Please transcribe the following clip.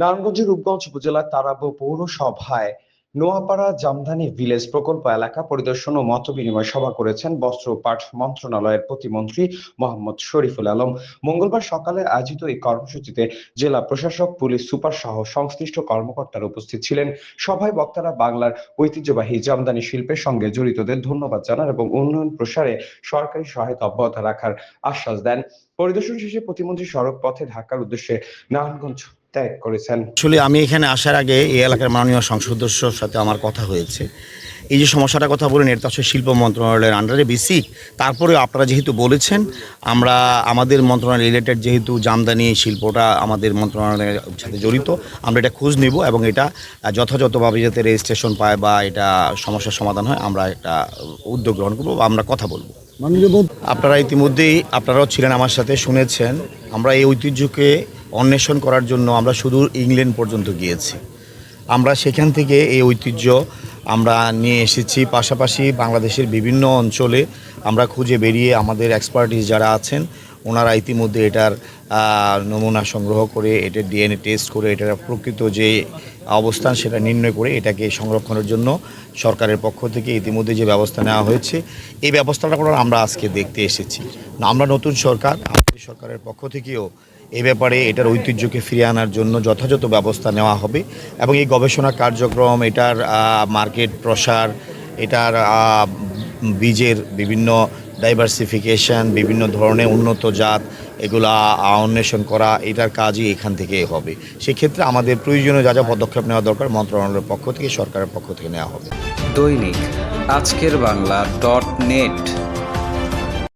নারায়ণগঞ্জের রূপগঞ্জ উপজেলার তারাব পৌরসভায় নোয়াপাড়া জামদানি ভিলেজ প্রকল্প এলাকা পরিদর্শন ও মতবিনিময় সভা করেছেন বস্ত্র ও পাট মন্ত্রণালয়ের প্রতিমন্ত্রী মোহাম্মদ শরীফুল আলম। মঙ্গলবার সকালে আয়োজিত এই কর্মসূচিতে জেলা প্রশাসক, পুলিশ সুপার সহ সংশ্লিষ্ট কর্মকর্তারা উপস্থিত ছিলেন। সভায় বক্তারা বাংলার ঐতিহ্যবাহী জামদানি শিল্পের সঙ্গে জড়িতদের ধন্যবাদ জানান এবং উন্নয়ন প্রসারে সরকারি সহায়তা অব্যাহত রাখার আশ্বাস দেন। পরিদর্শন শেষে প্রতিমন্ত্রী সড়ক পথে ঢাকার উদ্দেশ্যে নারায়ণগঞ্জ ত্যাগ করেছেন। আসলে আমি এখানে আসার আগে এই এলাকার মাননীয় সংসদ সদস্যর সাথে আমার কথা হয়েছে। এই যে সমস্যাটার কথা বলেন, এটা আসলে শিল্প মন্ত্রণালয়ের আন্ডারে বেসিক। তারপরে আপনারা যেহেতু বলেছেন, আমরা আমাদের মন্ত্রণালয় রিলেটেড যেহেতু জামদানি শিল্পটা আমাদের মন্ত্রণালয়ের সাথে জড়িত, আমরা এটা খোঁজ নেব এবং এটা যথাযথভাবে যাতে রেজিস্ট্রেশন পায় বা এটা সমস্যার সমাধান হয়, আমরা একটা উদ্যোগ গ্রহণ করবো, আমরা কথা বলবো। আপনারা ইতিমধ্যেই আপনারাও ছিলেন আমার সাথে, শুনেছেন আমরা এই ঐতিহ্যকে অন্বেষণ করার জন্য আমরা শুধু ইংল্যান্ড পর্যন্ত গিয়েছি। আমরা সেখান থেকে এই ঐতিহ্য আমরা নিয়ে এসেছি। পাশাপাশি বাংলাদেশের বিভিন্ন অঞ্চলে আমরা খুঁজে বেরিয়ে আমাদের এক্সপার্টিস যারা আছেন ওনারা ইতিমধ্যে এটার নমুনা সংগ্রহ করে, এটার ডিএনএ টেস্ট করে, এটার প্রকৃত যে অবস্থান সেটা নির্ণয় করে এটাকে সংরক্ষণের জন্য সরকারের পক্ষ থেকে ইতিমধ্যে যে ব্যবস্থা নেওয়া হয়েছে, এই ব্যবস্থাটা আমরা আজকে দেখতে এসেছি। আমরা নতুন সরকার, আমাদের সরকারের পক্ষ থেকেও এ ব্যাপারে এটার ঐতিহ্যকে ফিরিয়ে আনার জন্য যথাযথ ব্যবস্থা নেওয়া হবে এবং এই গবেষণা কার্যক্রম, এটার মার্কেট প্রসার, এটার বীজের বিভিন্ন ডাইভার্সিফিকেশন, বিভিন্ন ধরনের উন্নত জাত এগুলা অন্বেষণ করা, এটার কাজই এখান থেকে হবে। সেক্ষেত্রে আমাদের প্রয়োজনীয় যা যা পদক্ষেপ নেওয়া দরকার মন্ত্রণালয়ের পক্ষ থেকে, সরকারের পক্ষ থেকে নেওয়া হবে। দৈনিক আজকের বাংলা .net